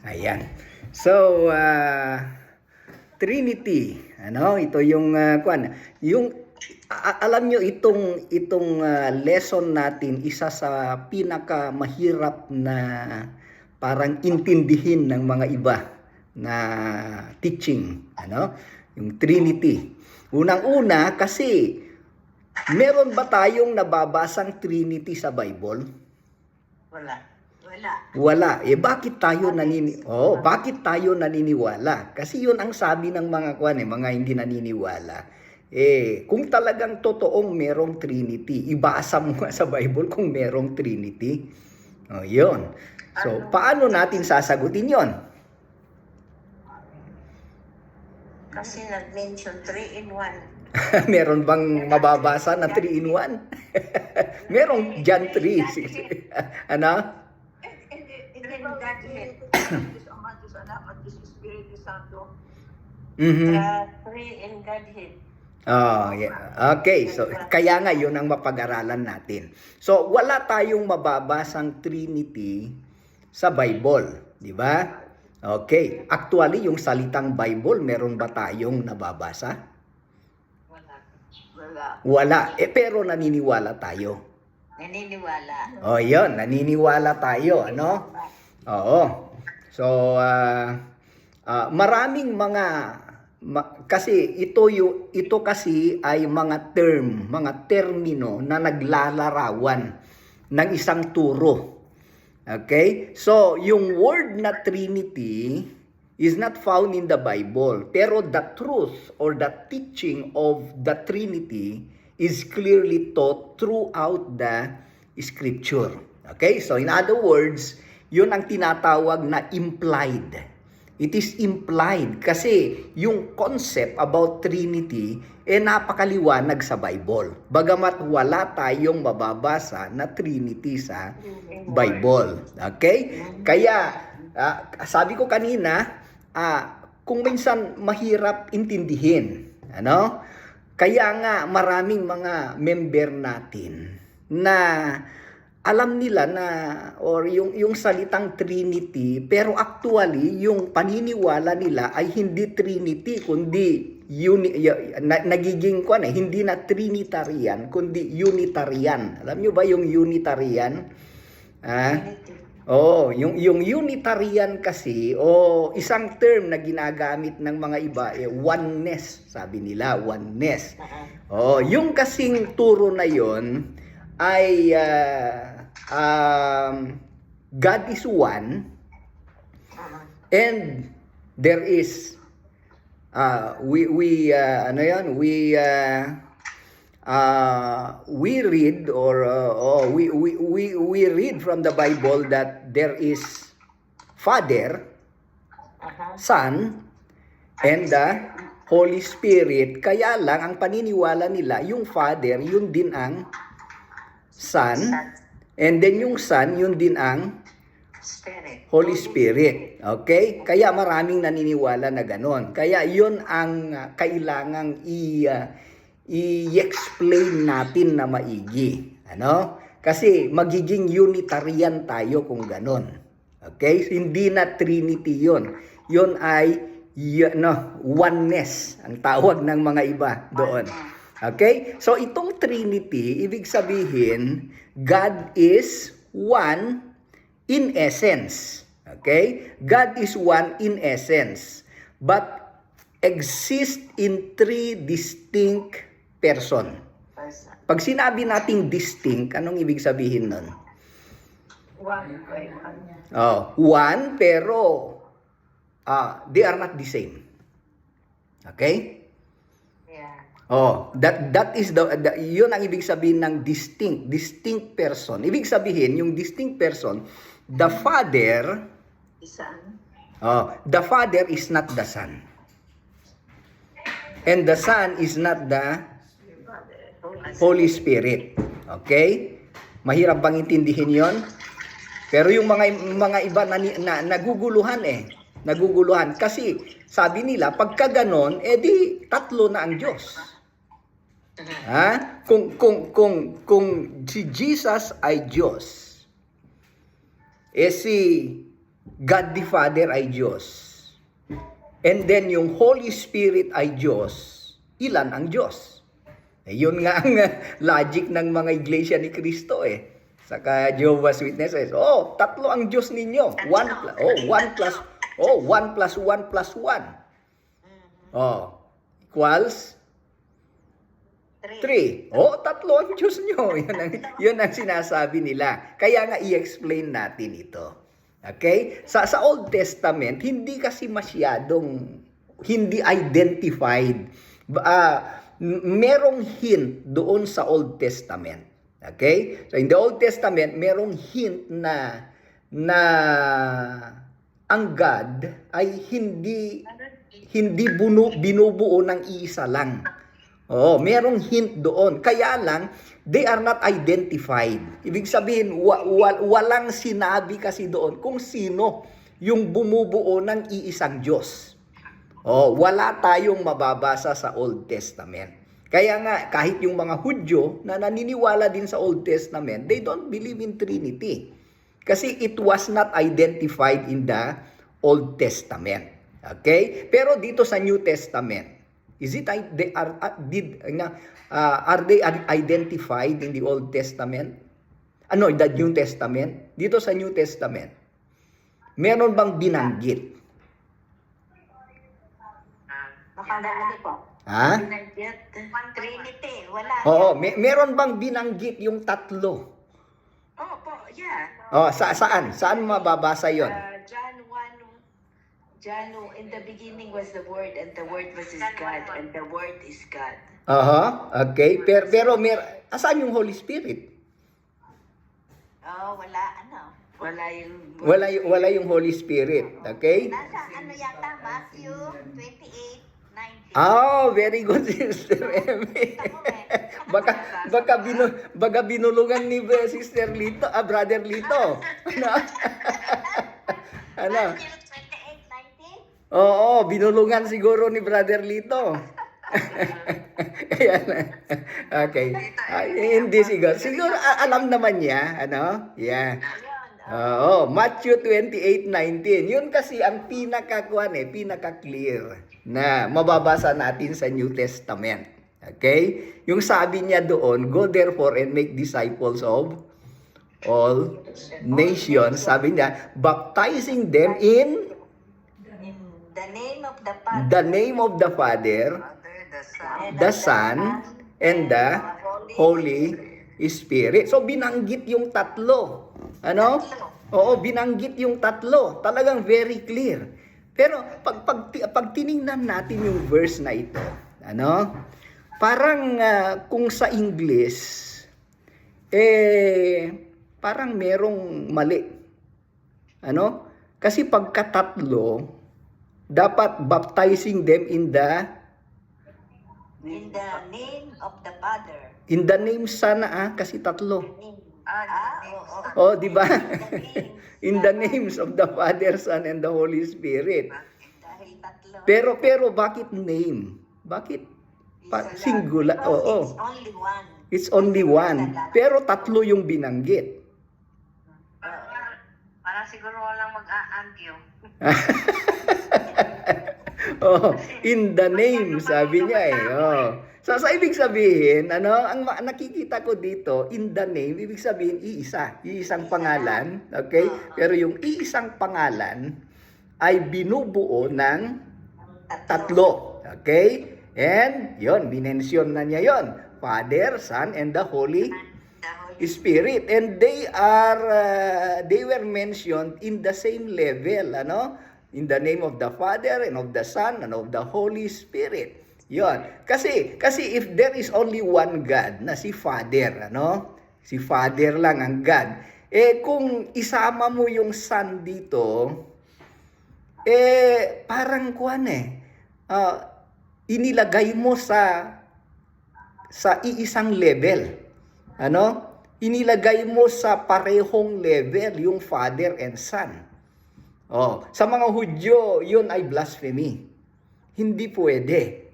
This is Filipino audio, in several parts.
Ayan. So, Trinity, ito yung yung alam nyo itong lesson natin, isa sa pinaka mahirap na parang intindihin ng mga iba na teaching, yung Trinity. Unang-una kasi meron ba tayong nababasang Trinity sa Bible? Wala. Wala. Bakit tayo bakit tayo naniniwala? Kasi 'yun ang sabi ng mga mga hindi naniniwala. Kung talagang totoong merong Trinity, ibasa mo nga sa Bible kung merong Trinity. 'yun. So, paano natin sasagutin 'yon? Kasi nag-mention 3 in 1. Meron bang mababasa na 3 in 1? Merong John 3. Ano? Godhead. Diyos Ama, Diyos Anak, at Diyos Espiritu Santo. 3 in Godhead. Yeah. Okay, so kaya nga yun ang mapag-aralan natin. So wala tayong mababasang Trinity sa Bible, di ba? Okay, actually yung salitang Bible, meron ba tayong nababasa? Wala. Pero naniniwala tayo. Naniniwala. Yun, naniniwala tayo, Oo. So, maraming kasi ito kasi ay mga termino na naglalarawan ng isang turo. Okay? So, yung word na Trinity is not found in the Bible, pero the truth or the teaching of the Trinity is clearly taught throughout the Scripture. Okay? So, in other words, yun ang tinatawag na implied. It is implied kasi yung concept about Trinity napakaliwanag sa Bible. Bagamat wala tayong mababasa na Trinity sa Bible. Okay? Kaya, sabi ko kanina, kung minsan mahirap intindihin. Kaya nga maraming mga member natin na alam nila na or yung salitang Trinity, pero actually yung paniniwala nila ay hindi Trinity kundi nagiging hindi na Trinitarian kundi Unitarian. Alam niyo ba yung Unitarian? Yung Unitarian kasi isang term na ginagamit ng mga iba oneness, sabi nila, oneness. Yung kasing turo na yon ay God is one and there is we read we read from the Bible that there is Father, Son, and the Holy Spirit. Kaya lang ang paniniwala nila, yung Father, yun din ang Son, and then yung Son, yun din ang Holy Spirit. Okay? Kaya maraming naniniwala na ganon. Kaya yun ang kailangang i-explain natin na maigi. Kasi magiging Unitarian tayo kung ganon. Okay? Hindi na Trinity yun. Yun ay oneness, ang tawag ng mga iba doon. Okay? So, itong Trinity, ibig sabihin, God is one in essence. Okay? God is one in essence, but exists in 3 distinct person. Pag sinabi nating distinct, anong ibig sabihin nun? One, pero they are not the same. Okay? That is yun ang ibig sabihin ng distinct person. Ibig sabihin, yung distinct person, the Father, the Father is not the Son. And the Son is not the Holy Spirit. Okay? Mahirap bang intindihin yon? Pero yung mga iba na naguguluhan naguguluhan kasi sabi nila pagka ganon, di tatlo na ang Diyos. Kung si Jesus ay Diyos, si God the Father ay Diyos. And then yung Holy Spirit ay Diyos. Ilan ang Diyos? Yun nga ang logic ng mga iglesia ni Cristo Saka Jehovah's Witnesses. Oh, tatlo ang Diyos ninyo. 1 plus 1 plus 1. Oh, equals 3. Oh, tatlo ang Diyos nyo. Yun ang sinasabi nila. Kaya nga i-explain natin ito. Okay? Sa Old Testament, hindi kasi masyadong hindi identified. Merong hint doon sa Old Testament. Okay? So in the Old Testament, merong hint na ang God ay hindi binubuo ng iisa lang. Oh, merong hint doon. Kaya lang, they are not identified. Ibig sabihin, walang sinabi kasi doon kung sino yung bumubuo ng iisang Diyos. Oh, wala tayong mababasa sa Old Testament. Kaya nga, kahit yung mga Hudyo na naniniwala din sa Old Testament, they don't believe in Trinity. Kasi it was not identified in the Old Testament. Okay? Pero dito sa New Testament, are they identified in the Old Testament? The New Testament? Dito sa New Testament, meron bang binanggit? Baka naman po. Ha? Trinity, wala. Oo, meron bang binanggit yung tatlo? Oh, po, yeah. Oh, saan? Saan mababasa 'yon? John 1, in the beginning was the Word, and the Word was God, and the Word is God. Okay. Pero asan yung Holy Spirit? Oh, wala, Wala yung Wala yung Holy Spirit. Okay? Nasa yata, Matthew 28:19. Oh, very good, Sister Emmy. baka binulungan ni Sister Lito, Brother Lito. Ano? Matthew 28:19. Oo, binulungan siguro ni Brother Lito. Ayan. Okay. Hindi siguro. Siguro alam naman niya, Yeah. Oo, Matthew 28:19. Yun kasi ang pinaka-clear na mababasa natin sa New Testament. Okay? Yung sabi niya doon, go therefore and make disciples of all nations. Sabi niya, baptizing them in The name of the Father, the name of the Father, the Son, and the Holy Spirit. So binanggit yung tatlo. Oo, binanggit yung tatlo. Talagang very clear. Pero pag tiningnan natin yung verse na ito, parang kung sa English, parang merong mali. Kasi pagkatatlo, dapat baptizing them in the name of the Father. in the name sana kasi tatlo. Oo. Oh, di ba? In the names of the Father, Son, and the Holy Spirit. Dahil tatlo. Pero bakit name? Bakit singular? Oo. It's only one. It's only one. Pero tatlo yung binanggit. Parang siguro walang mag-a-argue. Oh, in the name, sabi niya Oh. So, ibig sabihin, ang nakikita ko dito, in the name, ibig sabihin, iisang pangalan, okay? Pero yung iisang pangalan ay binubuo ng tatlo, okay? And, yon, binensyon na niya yon, Father, Son, and the Holy Spirit. And they were mentioned in the same level, in the name of the Father, and of the Son, and of the Holy Spirit. Yon. Kasi if there is only one God na si Father, si Father lang ang God. Kung isama mo yung Son dito, parang inilagay mo sa iisang level. Inilagay mo sa parehong level yung Father and Son. Sa mga Hudyo, yun ay blasphemy. Hindi pwede.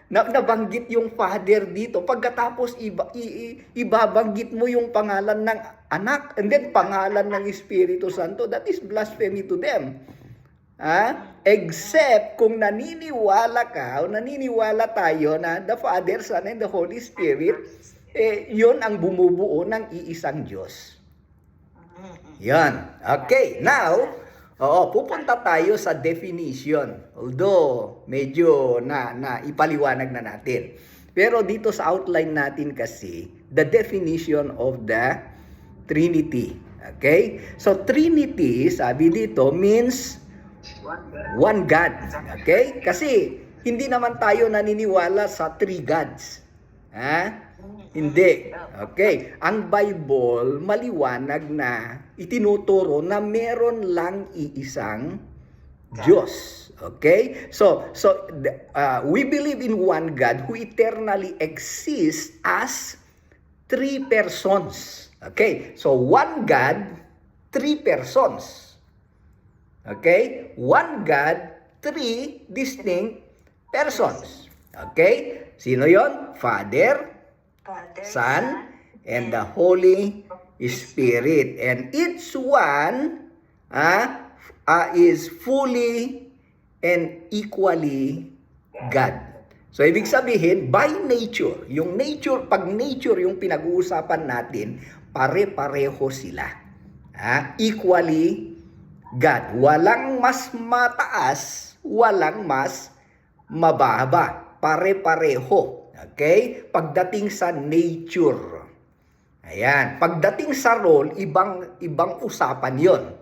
Nabanggit yung Father dito. Pagkatapos ibabanggit mo yung pangalan ng anak and then pangalan ng Espiritu Santo. That is blasphemy to them. Except kung naniniwala ka o naniniwala tayo na the Father, Son, and the Holy Spirit, yun ang bumubuo ng iisang Diyos. Yan. Okay, now, pupunta tayo sa definition. Although, medyo na ipaliwanag na natin. Pero dito sa outline natin kasi, the definition of the Trinity. Okay? So, Trinity, sabi dito, means one God. Okay? Kasi, hindi naman tayo naniniwala sa three gods. Hindi. Okay. Ang Bible, maliwanag na itinuturo na meron lang iisang Diyos. Okay? So we believe in one God who eternally exists as three persons. Okay? So one God, three persons. Okay? One God, three distinct persons. Okay? Sino yon? Father, Son, and the Holy Spirit. And each one is fully and equally God. So, ibig sabihin, by nature, yung nature, pag nature yung pinag-uusapan natin, pare-pareho sila. Equally God. Walang mas mataas, walang mas mababa. Pare-pareho. Okay? Pagdating sa nature. Ayan. Pagdating sa role, ibang usapan yon.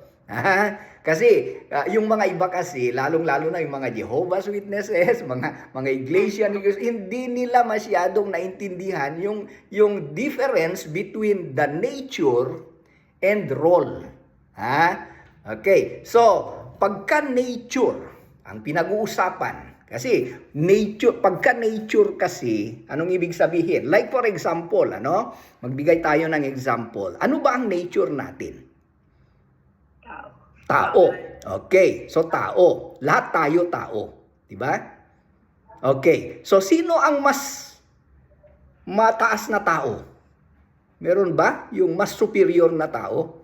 Kasi, yung mga iba kasi, lalong-lalo na yung mga Jehovah's Witnesses, mga Iglesia, hindi nila masyadong naintindihan yung difference between the nature and role. Okay. So, pagka nature ang pinag-uusapan, kasi pagka nature kasi, anong ibig sabihin? Like for example, magbigay tayo ng example. Ano ba ang nature natin? Tao. Okay, so tao. Lahat tayo tao. Diba? Okay, so sino ang mas mataas na tao? Meron ba yung mas superior na tao?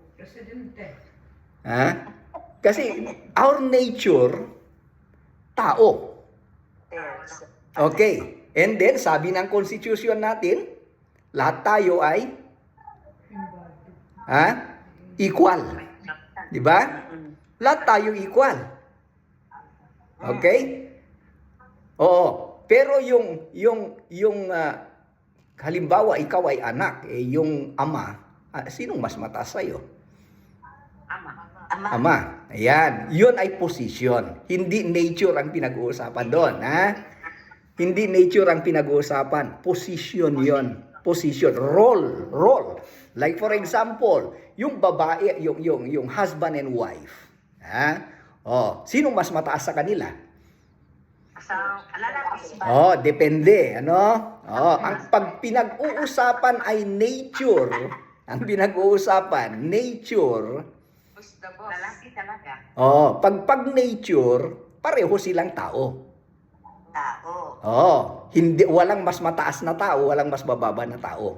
Kasi our nature, tao. Okay. And then, sabi ng constitution natin, lahat tayo ay equal. Diba? Lahat tayo equal. Okay? Oo. Pero halimbawa, ikaw ay anak, yung ama, sinong mas mataas sa'yo? Ama. Ayan. Yun ay position. Hindi nature ang pinag-uusapan doon. Hindi nature ang pinag-uusapan. Position yon. Position. Role. Like for example, yung babae, yung husband and wife. Sinong mas mataas sa kanila? Depende. Ang pag pinag-uusapan ay nature, Lalaki talaga. Pag nature, pareho silang tao. Hindi, walang mas mataas na tao, walang mas bababa na tao.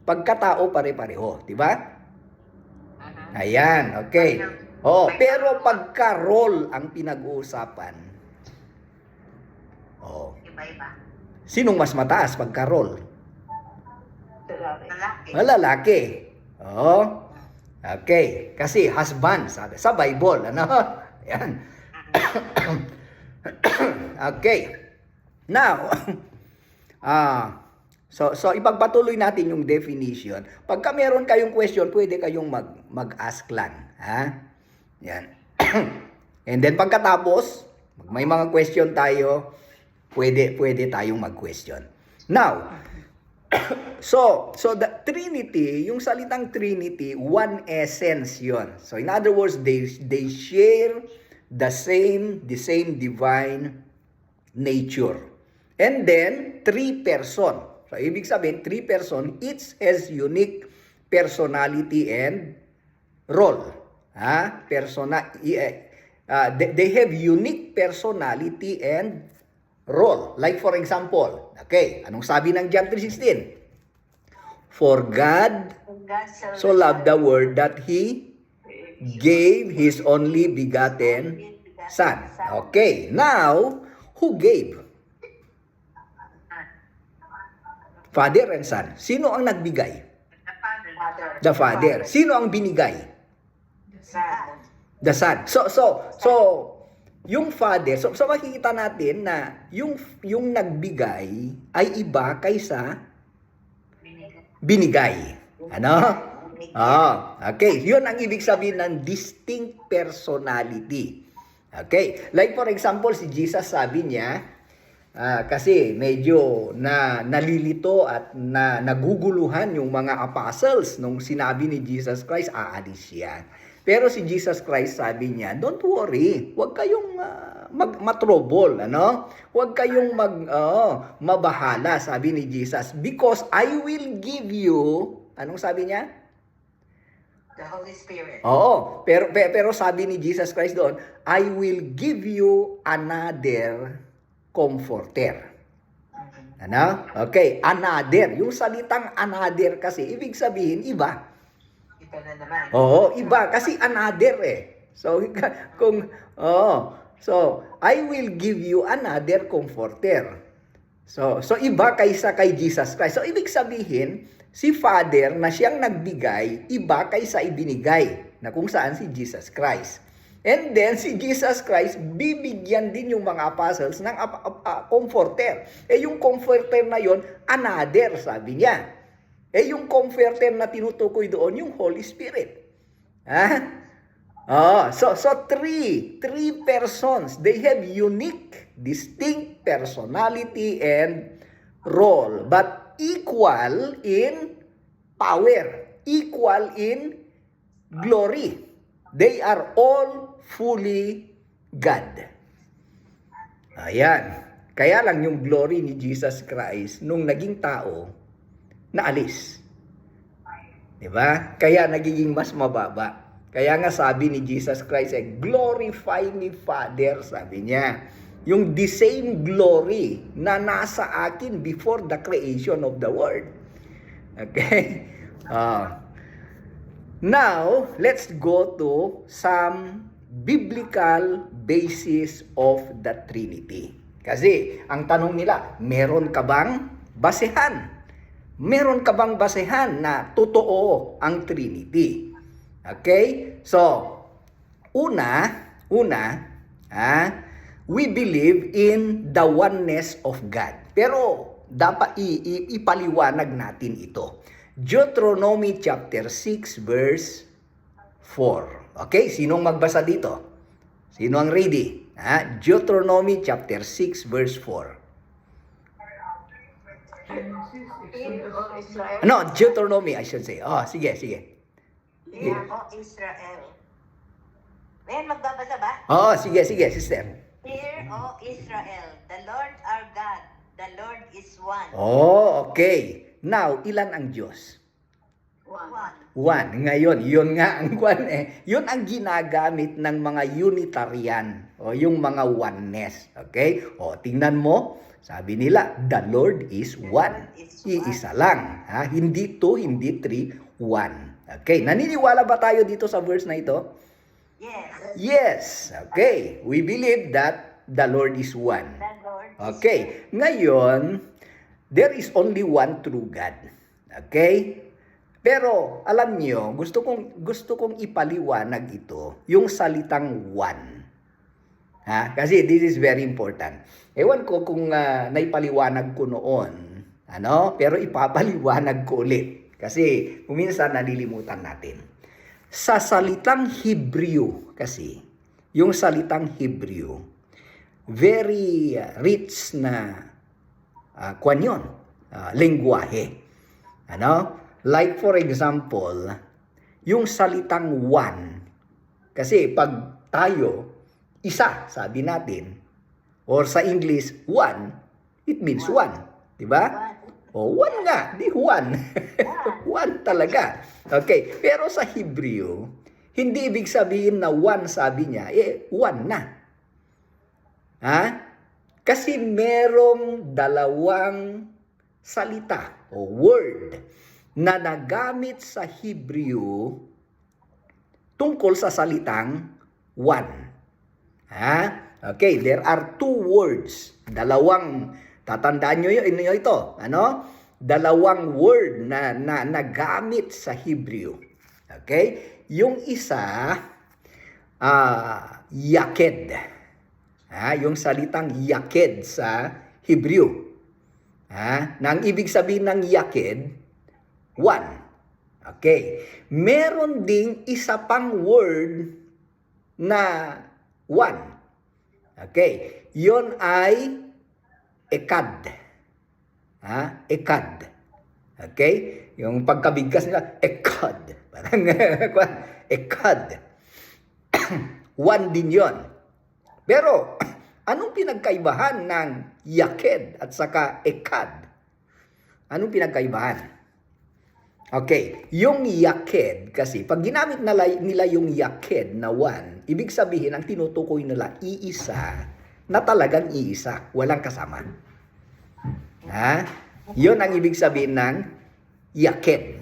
Pagkatao, pare-pareho, di ba? Ayan, okay. Pero pagka-role ang pinag-uusapan, Iba-iba. sinong mas mataas pagka-role? Lalaki. Lalaki. Okay, kasi husband, sabi sa Bible, Ayan. Okay. Now, so ipagpatuloy natin yung definition. Pagka meron kayong question, pwede kayong mag-ask lang, Yan. And then pagkatapos, may mga question tayo, pwede tayong mag-question. Now, so the Trinity, yung salitang Trinity, one essence yon. So in other words, they share the same divine nature. And then three person. So ibig sabihin, three person, each has unique personality and role. They have unique personality and role. Like for example, okay, anong sabi ng John 3:16? For God God so loved the world that He gave His only begotten Son. Okay, now, who gave? Father and Son. Sino ang nagbigay? The Father. Father. The Father. Sino ang binigay? Son. The Son. So yung Father, so makikita natin na yung nagbigay ay iba kaysa binigay. Ano? Okay. Yun ang ibig sabihin ng distinct personality. Okay. Like for example, si Jesus sabi niya, kasi medyo nalilito at naguguluhan yung mga apostles nung sinabi ni Jesus Christ, aalis siya. Pero si Jesus Christ sabi niya, don't worry, huwag kayong matrobol, ano? Huwag kayong mabahala, sabi ni Jesus, because I will give you, anong sabi niya? The Holy Spirit. Oo, pero sabi ni Jesus Christ doon, I will give you another comforter. Ano? Okay, another. Yung salitang another kasi, ibig sabihin, iba. Ito na naman. Oo, iba. Kasi another eh. So, so, I will give you another comforter. So iba kaysa kay Jesus Christ. So, ibig sabihin, si Father na siyang nagbigay, iba kaysa ibinigay, na kung saan si Jesus Christ. And then, si Jesus Christ, bibigyan din yung mga apostles ng comforter. Yung comforter na yon, another, sabi niya. Yung comforter na tinutukoy doon, yung Holy Spirit. So three persons, they have unique, distinct personality and role, but equal in power, equal in glory. They are all fully God. Ayan. Kaya lang yung glory ni Jesus Christ nung naging tao, naalis. Diba? Kaya nagiging mas mababa. Kaya nga sabi ni Jesus Christ, glorify me Father, sabi niya. Yung the same glory na nasa akin before the creation of the world. Okay? Now, let's go to some biblical basis of the Trinity. Kasi, ang tanong nila, meron ka bang basehan? Meron ka bang basehan na totoo ang Trinity? Okay? So, una, we believe in the oneness of God. Pero, dapat ipaliwanag natin ito. Deuteronomy chapter 6 verse 4. Okay? Sinong magbasa dito? Sino ang ready? Deuteronomy chapter 6 verse 4. No, Deuteronomy I should say. Sige. Hear, O Israel. Ngayon, magbabasa ba? Sige, sister. Hear, O Israel, the Lord our God, the Lord is one. Okay. Now, ilan ang Diyos? One. One. Ngayon, yun nga ang one yun ang ginagamit ng mga Unitarian o yung mga oneness. Okay? Tingnan mo, sabi nila, the Lord is one. Iisa lang. Hindi two, hindi three, one. Okay? Naniniwala ba tayo dito sa verse na ito? Yes. Yes. Okay. We believe that the Lord is one. The Lord is Okay. Ngayon, there is only one true God. Okay? Pero alam niyo, gusto kong ipaliwanag ito, yung salitang one. Kasi this is very important. Ewan ko kung naipaliwanag ko noon, pero ipapaliwanag ko ulit kasi minsan nalilimutan natin. Sa salitang Hebrew kasi, yung salitang Hebrew, very rich na lengguwahe. Like for example, yung salitang one, kasi pag tayo, isa, sabi natin, or sa English, one, it means one. Diba? One nga, di one. One talaga. Okay, pero sa Hebrew, hindi ibig sabihin na one, sabi niya, one na. Kasi merong dalawang salita o word na nagamit sa Hebrew tungkol sa salitang one. Okay, there are two words. Tatandaan nyo ito. Ano? Dalawang word na nagamit sa Hebrew. Okay? Yung isa, yaked. Yung salitang yaked sa Hebrew. Na ang ibig sabihin ng yaked, one. Okay. Meron ding isa pang word na one. Okay. Yon ay ekad. Ekad. Okay? Yung pagkabigkas nila, ekad. Parang, ekad. One din yon. Pero, anong pinagkaibahan ng yaked at saka ekad? Anong pinagkaibahan? Okay, yung yaked kasi, pag ginamit nila yung yaked na one, ibig sabihin, ang tinutukoy nila, iisa, na talagang iisa, walang kasama. Yun ang ibig sabihin ng yaked.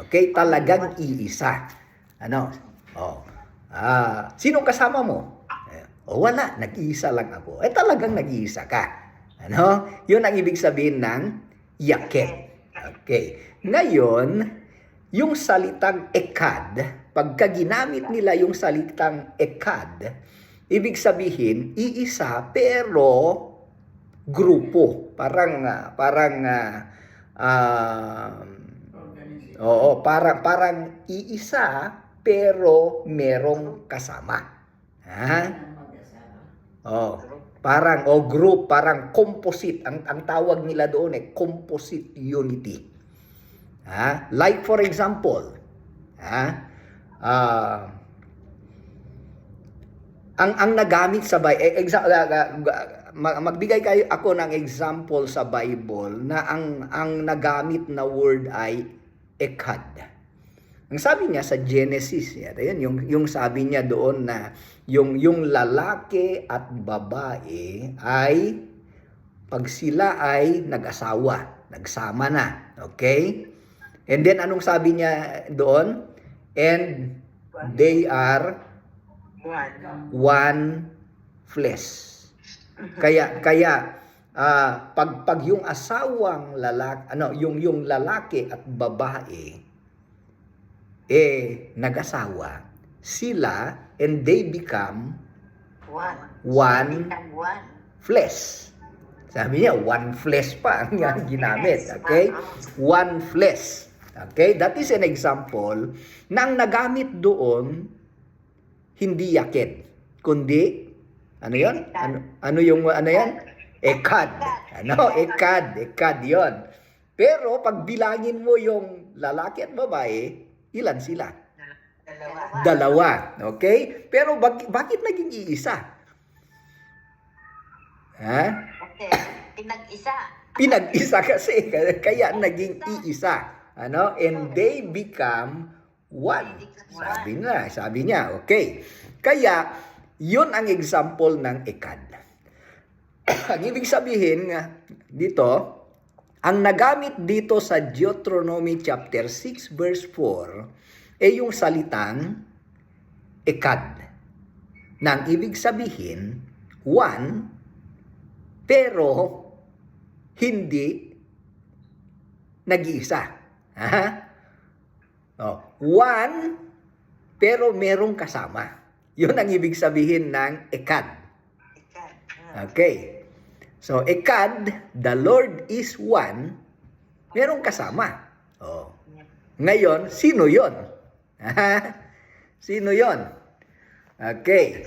Okay, talagang iisa. Ano? Sinong kasama mo? Wala, nag-iisa lang ako. Talagang nag-iisa ka. Ano? Yun ang ibig sabihin ng yaked. Okay. Ngayon, yung salitang ekad, pagka ginamit nila yung salitang ekad, ibig sabihin, iisa pero grupo. Parang iisa pero merong kasama. Group, parang composite. Ang tawag nila doon composite unity. Like for example, ang nagamit sa magbigay ako ng example sa Bible na ang nagamit na word ay ekad. Ang sabi niya sa Genesis, yung sabi niya doon na yung lalaki at babae ay pag sila ay nag-asawa, nagsama na. Okay? And then anong sabi niya doon? And they are one flesh. Kaya pag yung asawang lalaki, yung lalaki at babae nag-asawa, sila and they become one flesh. Sabi niya, one flesh pa ang ginamit. Okay? One flesh. Okay? That is an example na ang nagamit doon, hindi yaked, kundi, ano yun? Ano yan? Ekad. Ekad yon. Pero pag bilangin mo yung lalaki at babae, ilan sila? Dalawa. Okay? Pero bakit naging iisa? Okay. Pinag-isa kasi. Kaya naging iisa. And they become one. Sabi niya. Okay. Kaya, yun ang example ng ekad. Ang ibig sabihin dito, ang nagamit dito sa Deuteronomy chapter 6 verse 4 yung salitang ekad. Na ang ibig sabihin, one, pero hindi nag-iisa. One, pero merong kasama. Yun ang ibig sabihin ng ekad. Okay. So, ekad, the Lord is one, merong kasama. Ngayon, sino yon? Sino yon? Okay.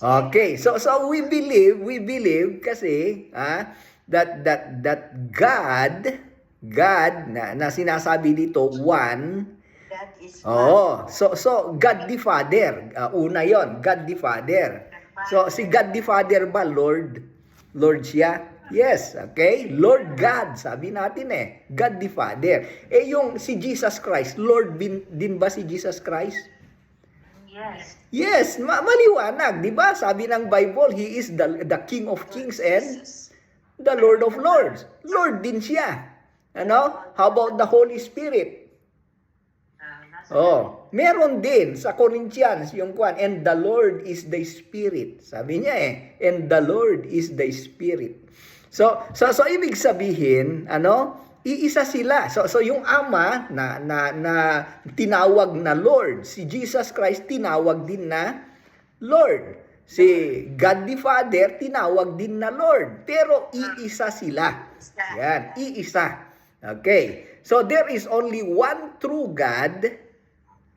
Okay. So we believe kasi that God na sinasabi dito one. So God the Father, una yon, God the Father. So si God the Father ba Lord siya? Yes, okay? Lord God, sabi natin God the Father. Yung si Jesus Christ, Lord din ba si Jesus Christ? Yes. Yes, maliwanag, 'di ba? Sabi ng Bible, He is the King of Kings and the Lord of Lords. Lord din siya. Ano? How about the Holy Spirit? Meron din sa Corinthians yung kwan, and the Lord is the Spirit. Sabi niya and the Lord is the Spirit. So ibig sabihin, iisa sila. So yung Ama na tinawag na Lord, si Jesus Christ tinawag din na Lord. Si God the Father tinawag din na Lord. Pero iisa sila. Yan, iisa. Okay. So there is only one true God.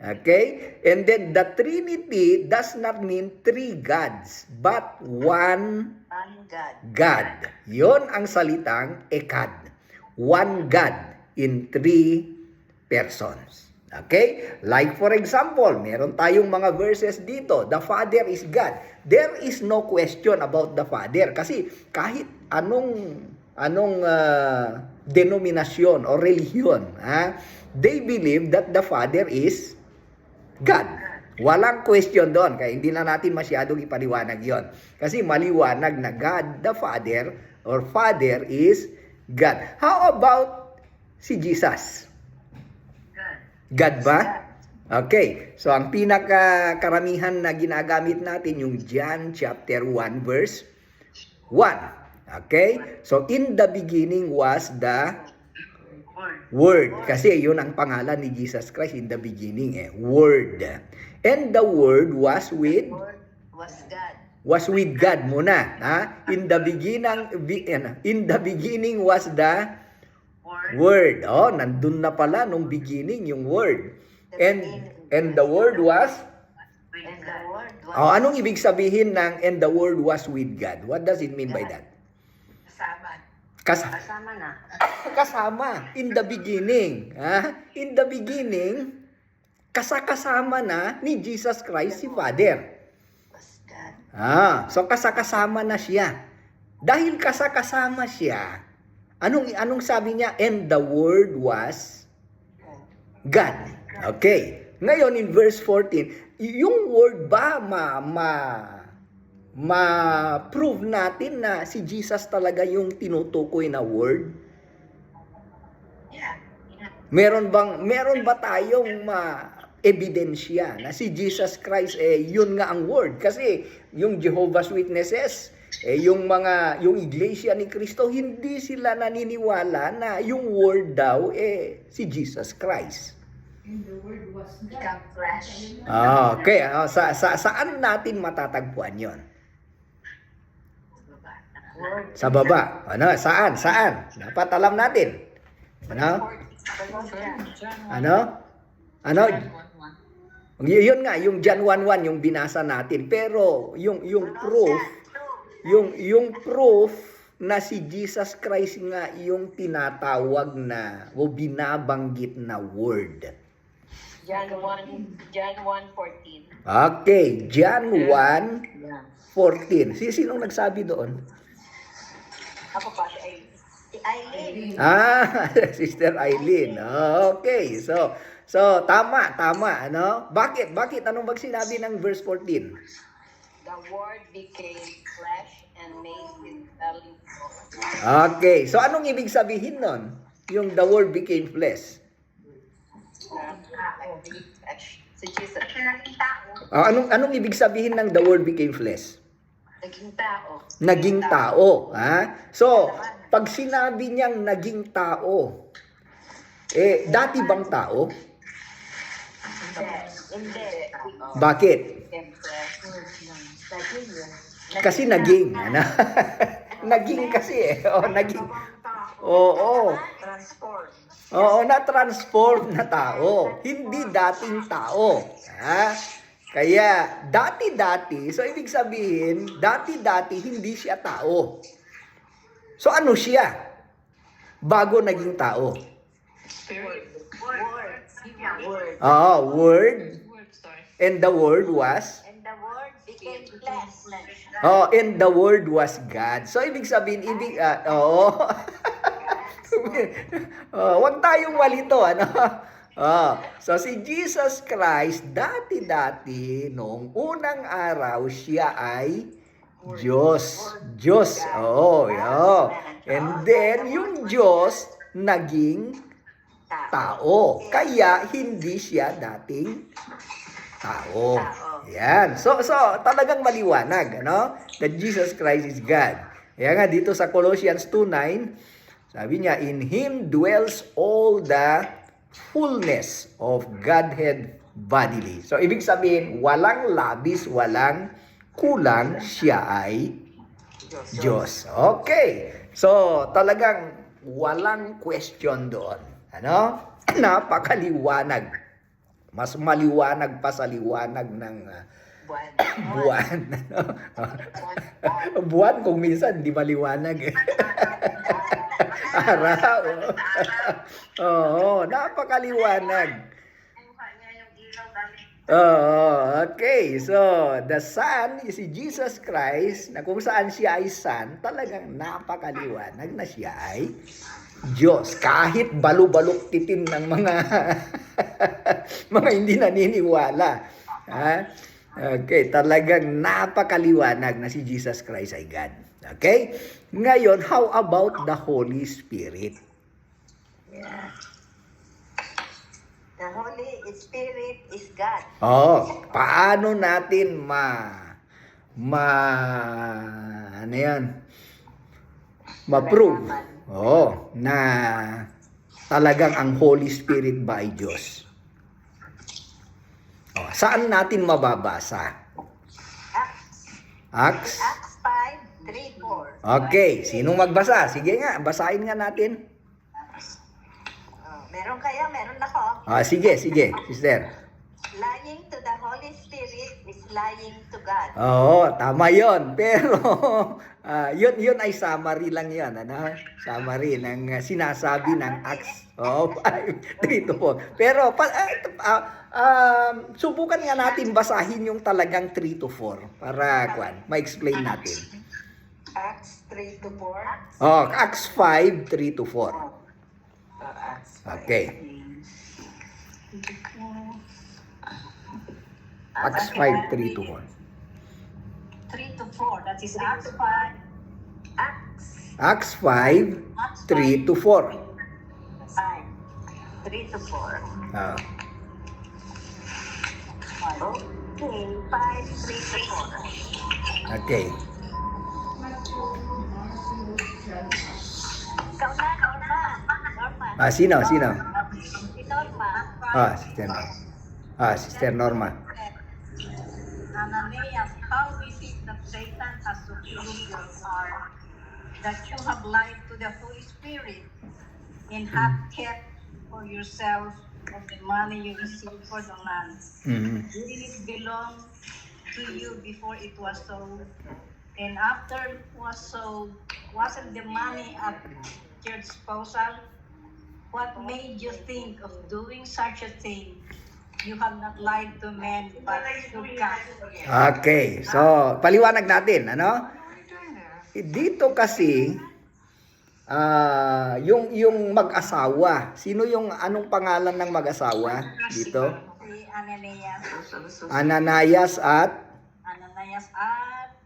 Okay? And then the Trinity does not mean three gods, but one God. God. Yon ang salitang ekad. One God in three persons. Okay? Like for example, meron tayong mga verses dito. The Father is God. There is no question about the Father. Kasi kahit anong denominasyon o relihiyon, they believe that the Father is God. Walang question doon. Kaya hindi na natin masyadong ipaliwanag yon. Kasi maliwanag na God, the Father, or Father is God. How about si Jesus? God ba? Okay. So, ang pinakakaramihan na ginagamit natin, yung John chapter 1 verse 1. Okay? So, in the beginning was the Word. Kasi yun ang pangalan ni Jesus Christ in the beginning. Word. And the Word was with God muna. In the beginning was the Word. Nandun na pala nung beginning yung Word. And the Word was? Anong ibig sabihin ng and the Word was with God? What does it mean by that? Kasama na. Kasama. In the beginning. In the beginning, kasama na ni Jesus Christ si Father. So kasama na siya. Dahil kasama siya, anong sabi niya? And the Word was God. Okay. Ngayon in verse 14, yung Word ba ma-prove natin na si Jesus talaga yung tinutukoy na Word? Meron ba tayong ebidensya na si Jesus Christ yun nga ang Word? Kasi yung Jehovah's Witnesses, yung iglesia ni Cristo, hindi sila naniniwala na yung Word daw si Jesus Christ. And the Word was God. Flesh. Okay, saan natin matatagpuan 'yon? Sa baba. Saan? Dapat alam natin. Yun nga, yung John 1:1 yung binasa natin. Pero yung proof na si Jesus Christ nga yung tinatawag na o binabanggit na word. John 1:14. Okay, John 1:14. Sinong nagsabi doon? Ako pa, si Eileen. Sister Eileen. Okay. So tama, Bakit? Anong sinabi ng verse 14? The Word became flesh and made his dwelling. Okay. So anong ibig sabihin nun? Yung the Word became flesh. Si Jesus. Anong ibig sabihin ng the Word became flesh? Naging tao. So, pag sinabi niyang naging tao, dati bang tao? Hindi. Bakit? Kasi naging. Naging kasi naging. Transform. Na-transform na tao. Hindi dating tao. Kaya, dati-dati, so ibig sabihin, dati-dati hindi siya tao. So ano siya? Bago naging tao. Word. And the Word was? And the Word became flesh. And the Word was God. So ibig sabihin, wag tayong malito, So si Jesus Christ, dati-dati, noong unang araw, siya ay Diyos. Diyos. Oo, yeah. And then, yung Diyos, naging tao. Kaya, hindi siya dating tao. Yan. So talagang maliwanag, ano? That Jesus Christ is God. Kaya nga, dito sa Colossians 2:9, sabi niya, in Him dwells all the fullness of Godhead bodily. So, ibig sabihin, walang labis, walang kulang, siya ay Diyos. Okay. So, talagang walang question doon. Ano? Napakaliwanag. Mas maliwanag pa sa liwanag ng buwan. Buwan kung minsan hindi maliwanag. Araw. Oo, napakaliwanag. Okay. So, the Son is si Jesus Christ, na kung saan siya ay Son, talagang napakaliwanag na siya ay Diyos. Kahit balu-balok titim ng mga mga hindi naniniwala. Ha? Okay, talagang napakaliwanag na si Jesus Christ ay God. Okay? Ngayon, how about the Holy Spirit? The Holy Spirit is God. Paano natin ano yan? Ma-prove na talagang ang Holy Spirit ba ay Diyos? Saan natin mababasa? Acts 5:3-4. Okay, sinong magbasa? Sige nga, basahin nga natin. Meron kayo? Meron ako. Sige, sister. Lying to the Holy Spirit is lying to God. Tama yon. Pero, yun ay summary lang yan. Ano? Summary ng sinasabi ng Acts 5:3-4. Pero, subukan nga natin basahin yung talagang 3-4 para ma-explain natin. Acts 3-4. Acts 5:3-4. Okay. Acts 5:3-4. 3-4. That is Acts 5. Acts 5:3-4. 3-4. Ah. Okay, 5:3-4. Okay. Ikaw na. Norma. Sino? Si Norma. Sister Norma. Sister Norma. Ananias, how is it that Satan has subdued your heart, that you have lied to the Holy Spirit and have kept for yourself of the money you received for the land? Did it belong to you before it was sold? And after it was sold, wasn't the money at your disposal? What made you think of doing such a thing? You have not lied to men, but to God. Okay. So, paliwanag natin, ano? Dito kasi, yung mag-asawa. Sino anong pangalan ng mag-asawa dito? Si Ananias. Ananias at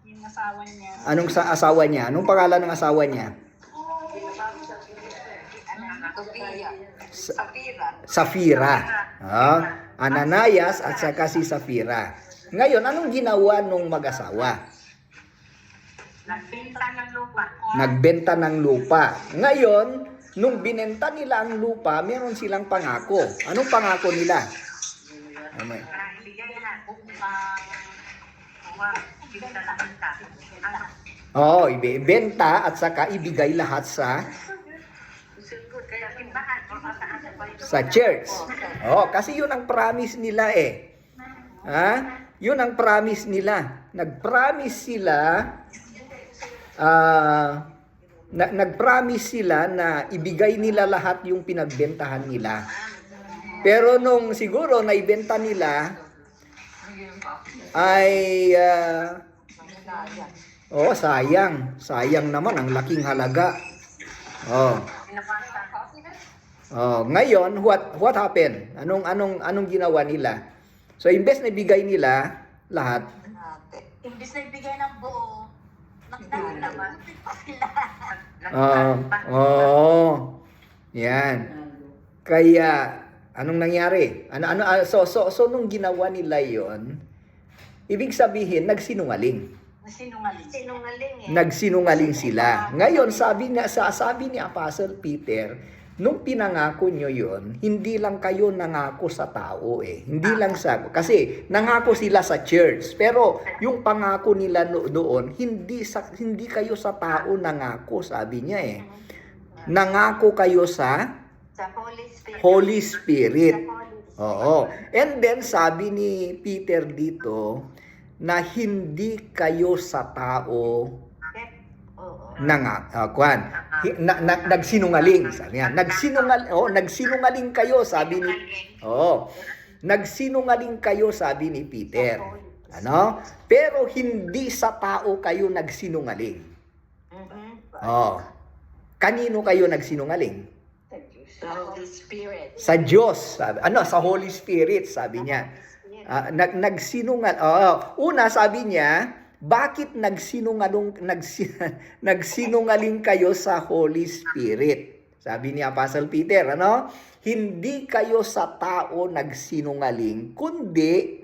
Yung asawa niya. anong sa asawa niya? Anong pangalan ng asawa niya? Safira. Ananias at saka si Safira. Ngayon, anong ginawa nung mag-asawa? Nagbenta ng lupa. Ngayon, nung binenta nila ang lupa, meron silang pangako. Anong pangako nila? Ibenta at saka ibigay lahat sa church. Kasi yun ang promise nila eh. Yun ang promise nila. Nag-promise sila na ibigay nila lahat yung pinagbentahan nila. Pero nung siguro naibenta nila ay sayang naman ang laking halaga. Oh, ngayon, what happened? Anong ginawa nila? So, imbes na ibigay nila lahat, Imbis na ibigay ng buo, nakdaan naman pa sila. yan. Kaya, anong nangyari? So, nung ginawa nila yon, ibig sabihin, nagsinungaling. Sinungaling eh. Nagsinungaling sila. Ngayon, sabi ni Apostle Peter, nung pinangako nyo yon, hindi lang kayo nangako sa tao eh. Hindi lang kasi nangako sila sa church. Pero yung pangako nila doon, hindi kayo sa tao nangako, sabi niya eh. Nangako kayo sa Holy Spirit. Holy Spirit. Oo. And then sabi ni Peter dito na hindi kayo sa tao nagsinungaling. Sabi niya, nagsinungaling kayo, sabi ni nagsinungaling kayo, sabi ni Peter. Ano? Pero hindi sa tao kayo nagsinungaling. Kanino kayo nagsinungaling? The Holy Spirit. Sa Diyos. Sa Holy Spirit, sabi niya. Una, sabi niya, bakit nagsinungaling kayo sa Holy Spirit? Sabi ni Apostle Peter, hindi kayo sa tao nagsinungaling, kundi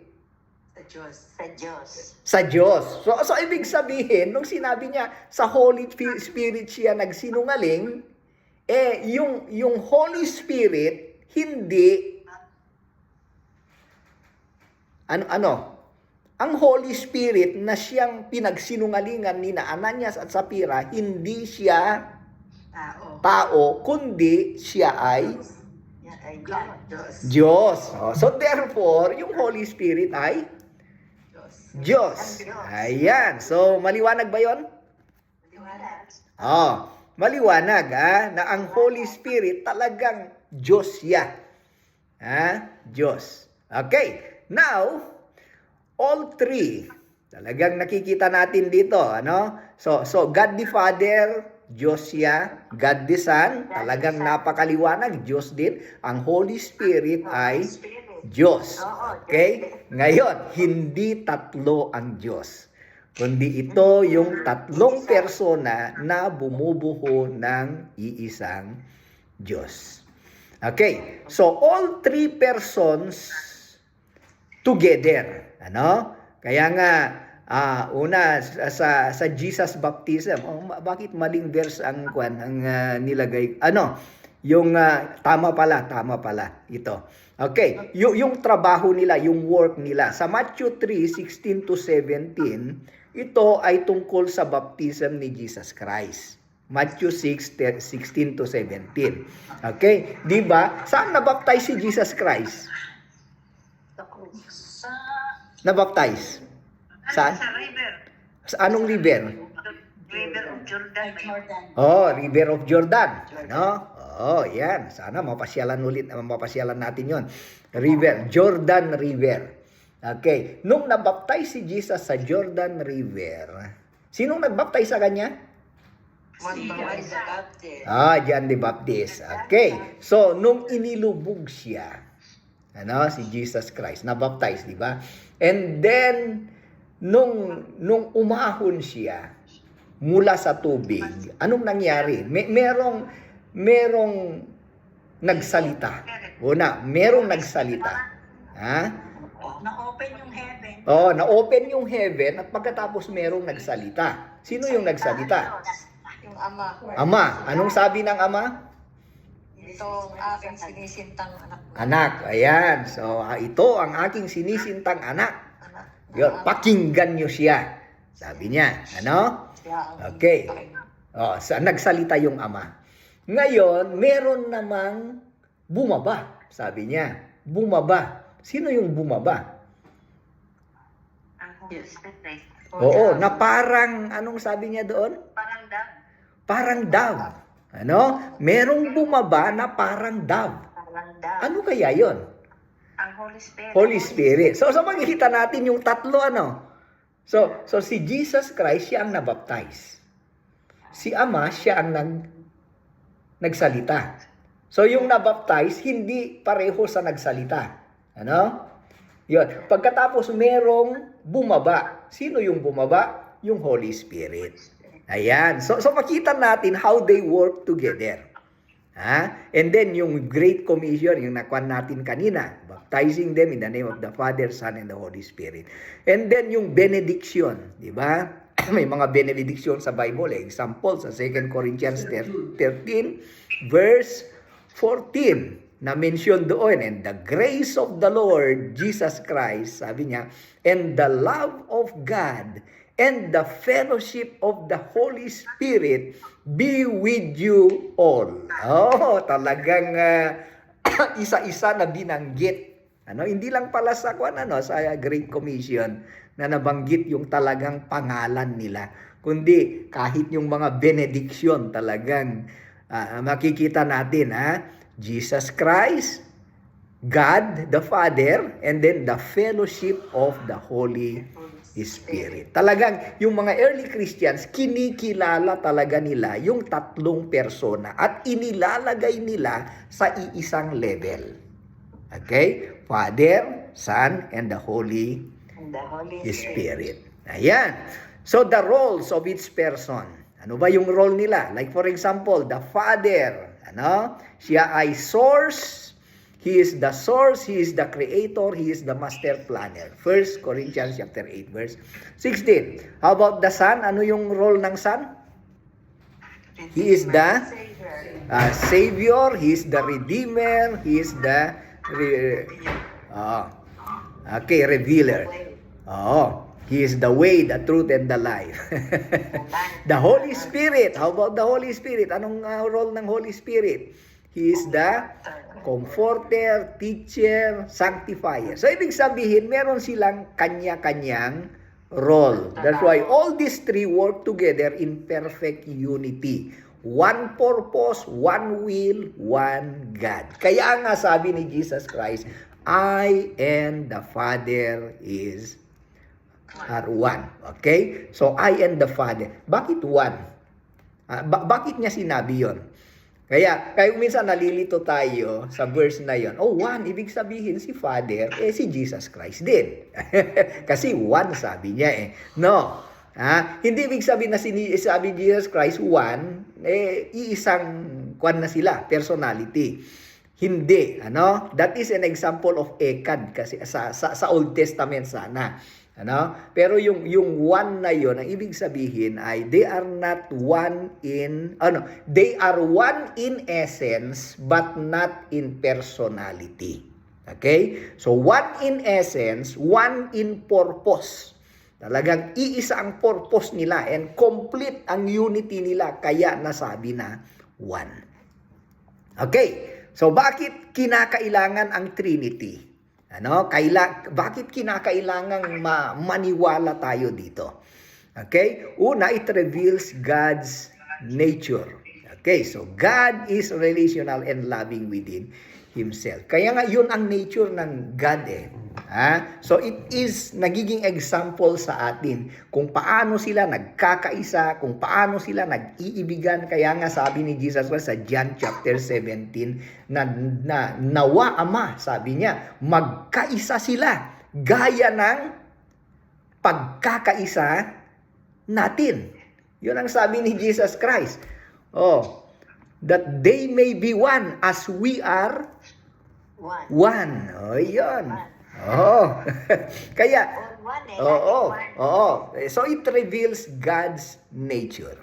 sa Diyos. So ibig sabihin, nung sinabi niya sa Holy Spirit siya nagsinungaling, yung Holy Spirit hindi ang Holy Spirit na siyang pinagsinungalingan ni Ananias at Sapphira, hindi siya tao, kundi siya ay Diyos. So therefore, yung Holy Spirit ay Diyos. Ayan. So maliwanag ba 'yon? Maliwanag na ang Holy Spirit talagang Diyos siya. Diyos. Okay. Now, all three, talagang nakikita natin dito, So God the Father, Diyos siya. God the Son, talagang napakaliwanag, Diyos din. Ang Holy Spirit ay Diyos. Okay? Ngayon, hindi tatlo ang Diyos, kundi ito yung tatlong persona na bumubuo ng iisang Diyos. Okay, so all three persons together. Kaya nga, una, sa Jesus baptism, bakit maling verse ang nilagay? Tama pala, ito. Okay, yung trabaho nila, yung work nila. Sa Matthew 3:16-17, ito ay tungkol sa baptism ni Jesus Christ. Matthew 6:16-17. Okay? Di ba? Saan nabaptize si Jesus Christ? Nabaptize? Saan? Sa river. Sa anong river? River of Jordan. River of Jordan. Yan. Sana mapasyalan natin yon. Jordan River. Okay. Nung nabaptize si Jesus sa Jordan River, sinong nagbaptize sa kanya? John the Baptist. John the Baptist. Okay. So, nung inilubog siya, si Jesus Christ, nabaptize, di ba? And then, nung umahon siya mula sa tubig, anong nangyari? Merong nagsalita. Merong nagsalita. Na-open yung heaven. Na-open yung heaven at pagkatapos merong nagsalita. Sino yung nagsalita? Yung Ama. Ama. Anong sabi ng Ama? Ito ang aking sinisintang anak. Anak. Ayan. So, ito ang aking sinisintang anak. Yun, pakinggan nyo siya. Sabi niya. Okay. Nagsalita yung Ama. Ngayon, meron namang bumaba. Sabi niya. Bumaba. Sino yung bumaba? Ang Holy Spirit. Na parang, anong sabi niya doon? Parang dove. Merong bumaba na parang dove. Ano kaya yon? Ang Holy Spirit. Holy Spirit. So makikita natin yung tatlo, So si Jesus Christ, siya ang nabaptize. Si Ama, siya ang nagsalita. So yung nabaptize, hindi pareho sa nagsalita. Ano? Yun. Pagkatapos merong bumaba. Sino yung bumaba? Yung Holy Spirit. Ayan. So makita natin how they work together. And then yung Great Commission, yung nakuha natin kanina, baptizing them in the name of the Father, Son, and the Holy Spirit. And then yung benediction, di ba? May mga benediction sa Bible. Example, sa 2 Corinthians 13, verse 14, na mention doon, and the grace of the Lord Jesus Christ, sabi niya, and the love of God, and the fellowship of the Holy Spirit be with you all. Oh, talagang isa-isa na binanggit. Hindi lang pala sa sa Great Commission na nabanggit yung talagang pangalan nila, kundi kahit yung mga benediction talagang makikita natin, Jesus Christ, God the Father, and then the fellowship of the Holy Spirit. Talagang yung mga early Christians, kinikilala talaga nila yung tatlong persona at inilalagay nila sa iisang level. Okay? Father, Son, and the Holy Spirit. Ayan. So the roles of each person. Ano ba yung role nila? Like for example, the Father, siya ay source. He is the source, He is the creator, He is the master planner. 1 Corinthians chapter 8, verse 16. How about the Son? Ano yung role ng Son? He is the Savior, He is the Redeemer, He is the Revealer. He is the way, the truth, and the life. The Holy Spirit. How about the Holy Spirit? Anong role ng Holy Spirit? He is the comforter, teacher, sanctifier. So, ibig sabihin, meron silang kanya-kanyang role. That's why all these three work together in perfect unity. One purpose, one will, one God. Kaya nga sabi ni Jesus Christ, I and the Father are one. Okay? So, I and the Father. Bakit one? Bakit niya sinabi yon? Kaya minsan nalilito tayo sa verse na yon. Oh, one, ibig sabihin si Father, si Jesus Christ din. Kasi one, sabi niya No. Hindi ibig sabihin na sabi Jesus Christ, one, iisang kwan na sila, personality. Hindi, That is an example of Ekad kasi sa Old Testament sana. Pero yung one na yon, ang ibig sabihin ay they are not one they are one in essence but not in personality. Okay? So one in essence, one in purpose. Talagang iisa ang purpose nila and complete ang unity nila kaya nasabi na one. Okay? So bakit kinakailangan ang Trinity? Bakit kinakailangang maniwala tayo dito? Okay? Una, it reveals God's nature. Okay, so God is relational and loving within Himself. Kaya nga yun ang nature ng God So it is nagiging example sa atin kung paano sila nagkakaisa, kung paano sila nag-iibigan. Kaya nga sabi ni Jesus Christ sa John chapter 17 na nawa Ama, sabi niya, magkaisa sila gaya ng pagkakaisa natin. Yun ang sabi ni Jesus Christ. That they may be one as we are one. Yun. Kaya, so it reveals God's nature.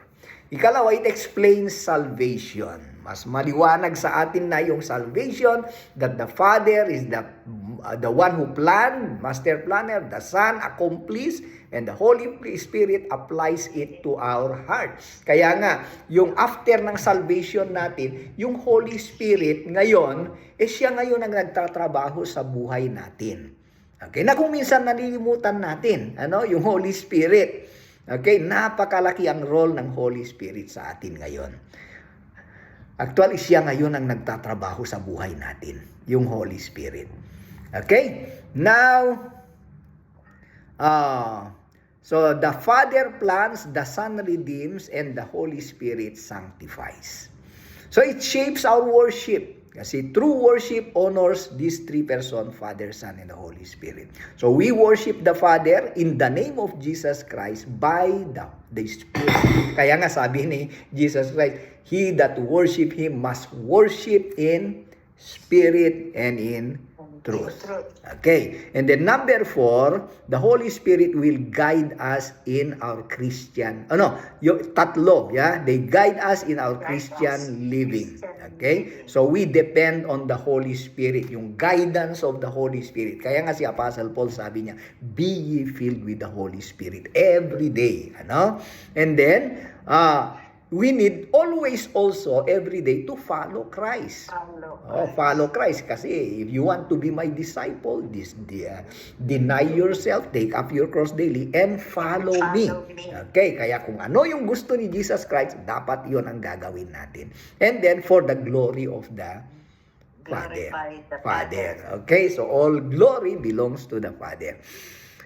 Ikalawa, it explains salvation. Mas maliwanag sa atin na yung salvation, that the Father is the one who planned, master planner, the Son accomplished, and the Holy Spirit applies it to our hearts. Kaya nga, yung after ng salvation natin, yung Holy Spirit ngayon, siya ngayon ang nagtatrabaho sa buhay natin. Okay, na kung minsan nalilimutan natin, yung Holy Spirit. Okay, napakalaki ang role ng Holy Spirit sa atin ngayon. Actually, siya ngayon ang nagtatrabaho sa buhay natin, yung Holy Spirit. Okay? Now, so the Father plans, the Son redeems, and the Holy Spirit sanctifies. So it shapes our worship. Kasi true worship honors these three persons, Father, Son, and the Holy Spirit. So we worship the Father in the name of Jesus Christ by the Spirit. Kaya nga sabi ni Jesus Christ, he that worship Him must worship in spirit and in truth. Okay. And then number 4, the Holy Spirit will guide us in our Christian, yung tatlo, yeah? They guide us in our Christian living. Okay? So we depend on the Holy Spirit, yung guidance of the Holy Spirit. Kaya nga si Apostle Paul sabi niya, be ye filled with the Holy Spirit every day. And then, we need always also every day to follow Christ. Follow Christ. Kasi if you want to be my disciple, deny yourself, take up your cross daily, and follow me. Okay, kaya kung ano yung gusto ni Jesus Christ, dapat yon ang gagawin natin. And then for the glory of the Father. Okay, so all glory belongs to the Father.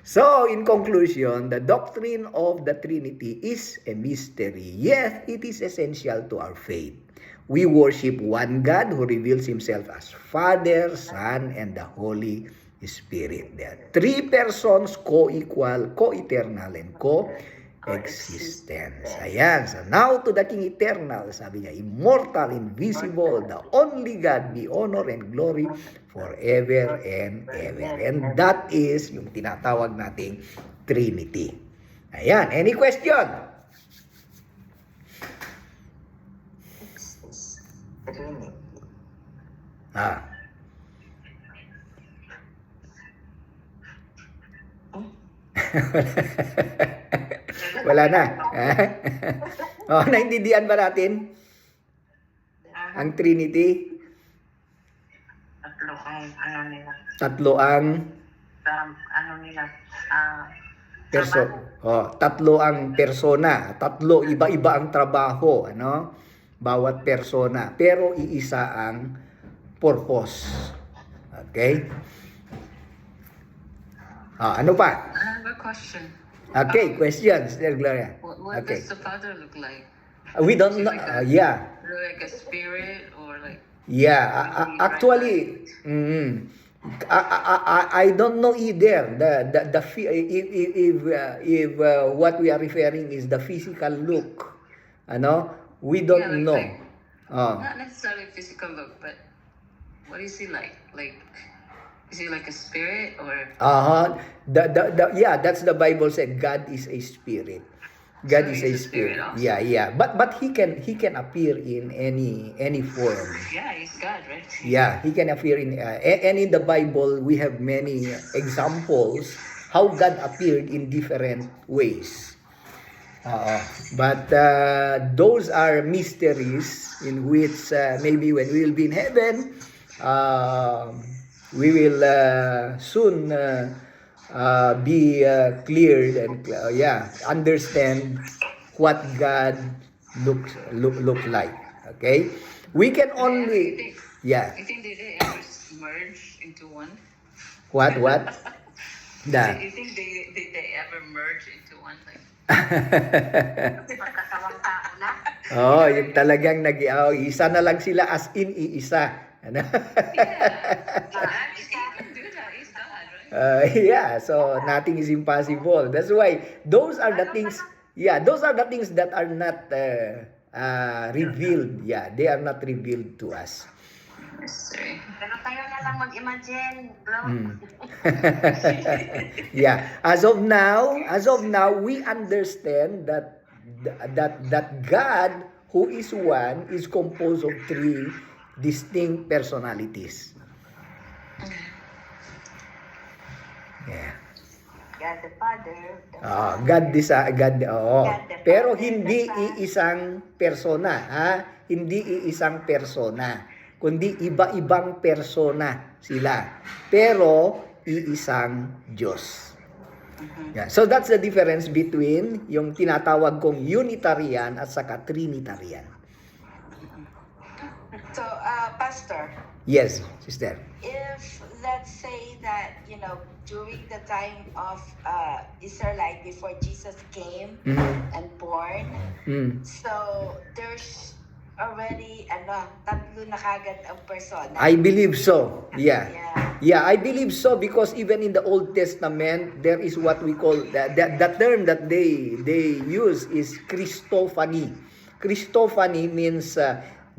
So, in conclusion, the doctrine of the Trinity is a mystery, yet it is essential to our faith. We worship one God who reveals Himself as Father, Son, and the Holy Spirit. There are three persons co-equal, co-eternal, and co-existence. Ayan. So, now to the King Eternal, sabi niya, immortal, invisible, the only God, be honor and glory forever and ever. And that is yung tinatawag nating Trinity. Ayan. Any question? Wala na. Naintindihan ba natin ang Trinity? Tatlo ang tatlo ang persona, tatlo iba-iba ang trabaho, bawat persona, pero iisa ang purpose. Okay? Ano pa? I have a question. Okay, question, Sister Gloria. What does the Father look like? We don't know. Yeah. Like a spirit or like? Yeah. Actually, I don't know either. If what we are referring is the physical look, we don't know. Not necessarily physical look, but what is he like? Like, is he like a spirit or? Yeah, that's the Bible said. God is a spirit. God So is a he's a spirit spirit. also. Yeah. But he can appear in any form. Yeah, he's God, right? Yeah, he can appear in and in the Bible we have many examples how God appeared in different ways. But those are mysteries in which maybe when we will be in heaven, we will soon be cleared and understand what God look like. Okay, we can only You think they ever merge into one? what You think they ever merge into one? Like, Pagkatawang tao na. yung talagang isa na lang sila as in iisa. yeah, he can do that. He's God, right? So nothing is impossible. That's why those are the things. Yeah, those are the things that are not revealed. Yeah, they are not revealed to us. Mystery. Pero tayo na lang mag-imagine, bro. Yeah. As of now, we understand that God, who is one, is composed of three distinct personalities. Yeah. God the Father, God the pero Father, hindi the Son. iisang persona, Hindi iisang persona, kundi iba-ibang persona sila. Pero iisang Diyos. Yeah. So that's the difference between yung tinatawag kong Unitarian at saka Trinitarian. So, Pastor, Yes, sister. if let's say that, during the time of Israelite before Jesus came Mhm. and born, Mm. so there's already, tatlo na kagad ang persona. I believe so. Yeah. Yeah. Yeah, I believe so because even in the Old Testament, there is what we call, the term that they use is Christophany. Christophany means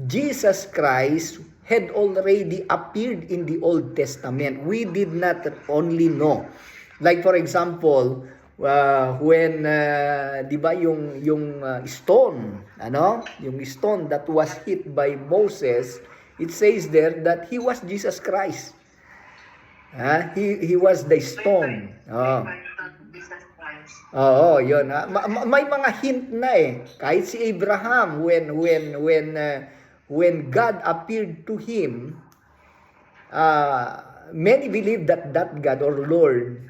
Jesus Christ had already appeared in the Old Testament. We did not only know. Like for example, when di ba yung stone, yung stone that was hit by Moses, it says there that he was Jesus Christ. He was the stone. Oo, yun. May mga hint na kahit si Abraham when God appeared to him, many believe that God or Lord,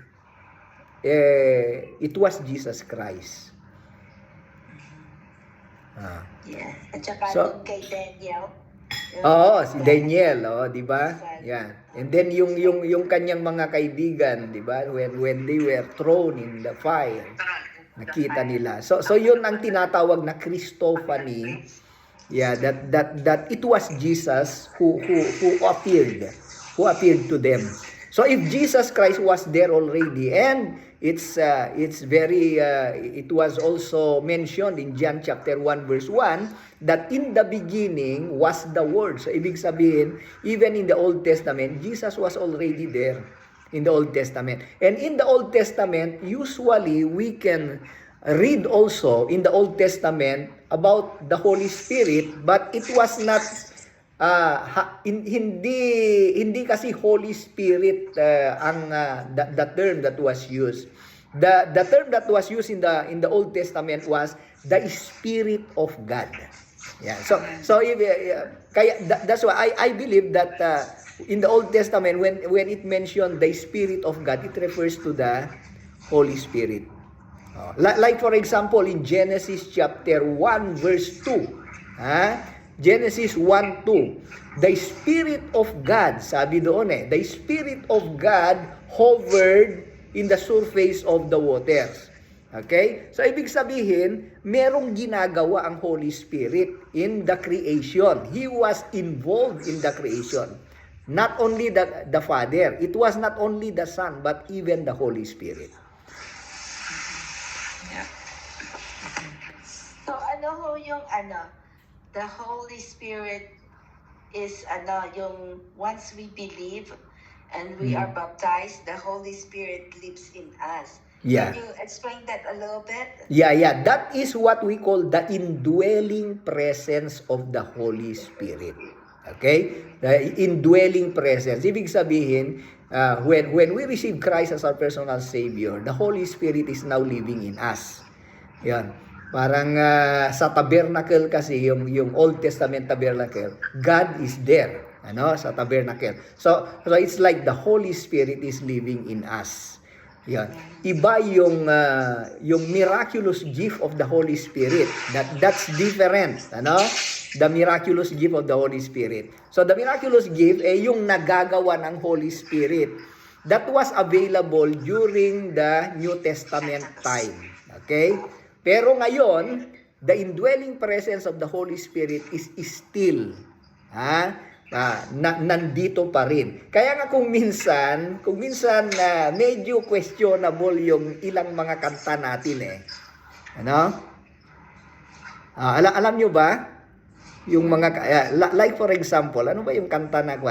it was Jesus Christ. Yeah. At saka So- dun kay Daniel. Oo, si Daniel, di ba? Yan. And then yung kanyang mga kaibigan, di ba? When they were thrown in the fire, nakita nila. So yun ang tinatawag na Christophany. Yeah, that it was Jesus who appeared to them. So if Jesus Christ was there already, and it was also mentioned in John chapter 1 verse 1 that in the beginning was the Word. So ibig sabihin, even in the Old Testament, Jesus was already there in the Old Testament. And in the Old Testament, usually we can read also in the Old Testament about the Holy Spirit, but it was not hindi kasi Holy Spirit ang the term that was used. The term that was used in the Old Testament was the Spirit of God. Yeah. So if, kaya that's why I believe that in the Old Testament when it mentioned the Spirit of God, it refers to the Holy Spirit. Like for example in Genesis chapter 1 verse 2. Genesis 1:2. The Spirit of God, sabi doon the Spirit of God hovered in the surface of the waters. Okay? So ibig sabihin, merong ginagawa ang Holy Spirit in the creation. He was involved in the creation. Not only the Father, it was not only the Son, but even the Holy Spirit. So yung the Holy Spirit is yung once we believe and we are baptized, the Holy Spirit lives in us. Yeah. Can you explain that a little bit? Yeah. That is what we call the indwelling presence of the Holy Spirit. Okay? The indwelling presence. Ibig sabihin, when we receive Christ as our personal Savior, the Holy Spirit is now living in us. Yan. Parang sa tabernacle kasi, yung Old Testament tabernacle, God is there, sa tabernacle. So it's like the Holy Spirit is living in us. Yan. Iba yung miraculous gift of the Holy Spirit. That's different, The miraculous gift of the Holy Spirit. So the miraculous gift yung nagagawa ng Holy Spirit that was available during the New Testament time. Okay? Pero ngayon, the indwelling presence of the Holy Spirit is still nandito pa rin. Kaya nga kung minsan medyo questionable yung ilang mga kanta natin alam nyo ba? Yung mga like for example, ano ba yung kanta na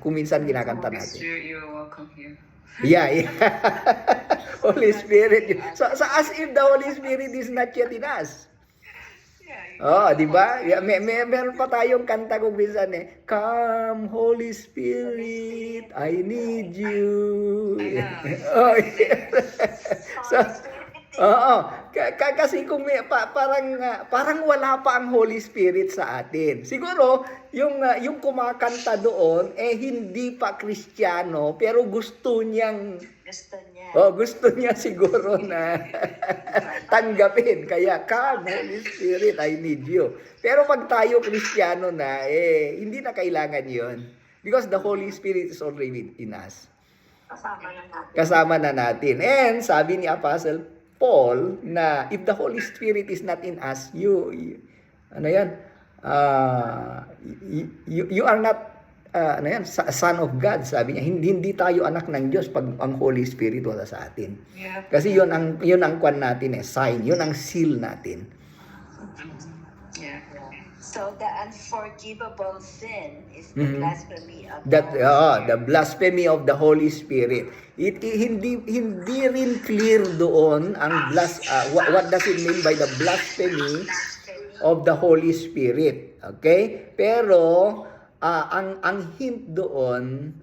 kung minsan kinakanta natin? Spirit, you're welcome here. Yeah. Holy Spirit. So as if the Holy Spirit is not yet in us. Di ba? Yeah, meron pa tayong kanta kung minsan Come Holy Spirit, I need you. Kasi kung parang wala pa ang Holy Spirit sa atin. Siguro yung kumakanta doon hindi pa Kristiyano pero gusto niya siguro na tanggapin. Kaya, come, Holy Spirit, I need you. Pero pag tayo Kristiyano na, hindi na kailangan yon because the Holy Spirit is already in us. Kasama na natin. And sabi ni Apostle Paul na if the Holy Spirit is not in us, you are not ano yan, son of God, sabi niya. Hindi tayo anak ng Diyos pag ang Holy Spirit wala sa atin. Yeah. Kasi yun ang kwan natin sign, yun ang seal natin. Yeah. So the unforgivable sin is the blasphemy of That the Holy the blasphemy of the Holy Spirit. Hindi rin clear doon ang what does it mean by the blasphemy of the Holy Spirit. Okay? Pero ang hint doon,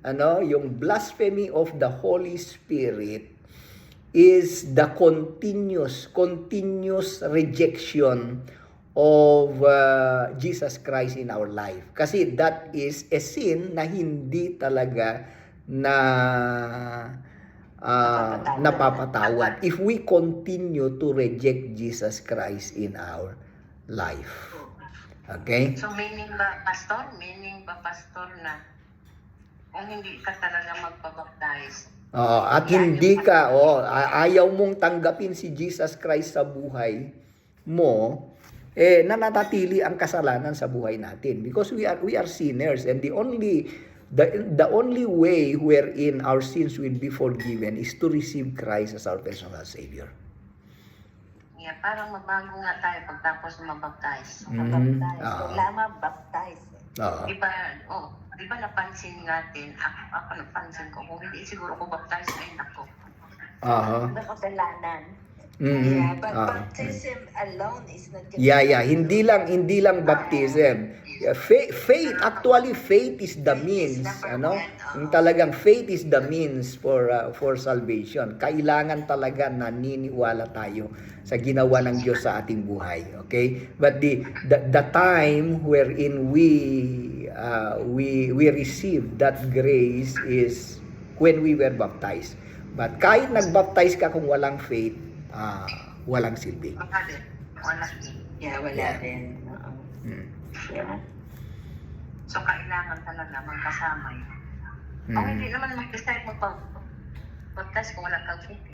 yung blasphemy of the Holy Spirit is the continuous rejection of Jesus Christ in our life. Kasi that is a sin na hindi talaga napapatawad if we continue to reject Jesus Christ in our life. Okay? So meaning ba pastor na kung hindi ka talaga magpabaptize, At hindi ka, ayaw mong tanggapin si Jesus Christ sa buhay mo, nananatili ang kasalanan sa buhay natin because we are sinners, and the only way wherein our sins will be forgiven is to receive Christ as our personal Savior. yeah, parang mabago nga tayo pagtapos mabaptize. baptize. Oo. Kailangan baptize. Oo. Di ba napansin natin, ako napansin ko, kung hindi siguro ko baptize, ay nako. Makasalanan. Mhm. Yeah, but Oo. baptism alone is not gonna Yeah, hindi lang baptism. Yeah, faith is the means, Yung talagang faith is the means for salvation. Kailangan talaga naniniwala tayo sa ginawa ng Diyos sa ating buhay, okay? But the time wherein we receive that grace is when we were baptized. But kahit nagbaptize ka kung walang faith, walang silbi. Wala din. Yeah, wala Yeah. rin. Oo. Yeah. So, kailangan talaga magkasama yun. Kung hindi naman mag-decide magpapagtas kung wala kang faith.